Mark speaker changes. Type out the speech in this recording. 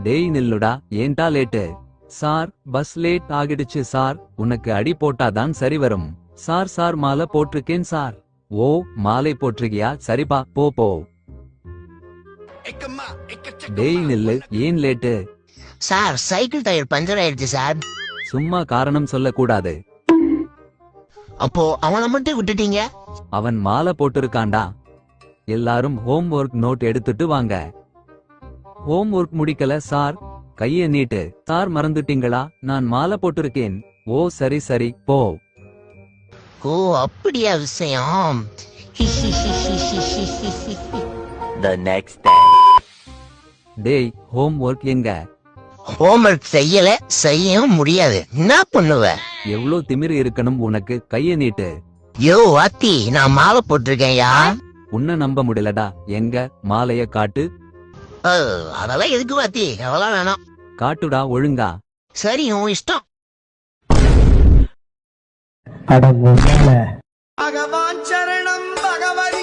Speaker 1: டேய் நில்லுடா, ஏன்டா லேட்டு? சார், பஸ் லேட் ஆகிடுச்சு சார். உனக்கு அடி போட்டாதான் சரி வரும். சார் சார் மாலை போட்டிருக்கேன் சார். ஓ, மாலை போட்டிருக்கியா? சரிப்பா, போ போ. டேய் நில்லு, ஏன் late?
Speaker 2: Sir, cycle tyre puncture ஆயிடுச்சு சார்.
Speaker 1: சும்மா காரணம் சொல்லக்கூடாது.
Speaker 2: அப்போ அவனை மட்டும் விட்டுட்டீங்க?
Speaker 1: அவன் மாலை போட்டிருக்கான்டா. எல்லாரும் ஹோம் ஒர்க் நோட் எடுத்துட்டு வாங்க. ஹோம் ஒர்க் முடிக்கல சார். கைய நீட்டு. சார், மறந்துட்டீங்களா? நான் மாலை போட்டிருக்கேன். ஓ சரி சரி, போ.
Speaker 2: ஓ, அப்படியா விஷயம்.
Speaker 3: The next day.
Speaker 1: டேய், ஹோம் ஒர்க் எங்க?
Speaker 2: ஹோம் ஒர்க் செய்யவும் முடியாது. என்ன பண்ணுவ?
Speaker 1: எவ்ளோ திமிரு இருக்கணும் உனக்கு? கைய நீட்டு.
Speaker 2: யோ வாத்தி, நான் மாலை போட்டிருக்கேன்யா.
Speaker 1: உன்ன நம்ப முடியலடா. எங்க மாலைய காட்டு.
Speaker 2: அதெல்லாம் எதுக்கு வாத்தி? அதெல்லாம் வேணாம்.
Speaker 1: காட்டுடா ஒழுங்கா.
Speaker 2: சரி, உன் இஷ்டம்.
Speaker 4: பகவான் சரணம் பகவதி.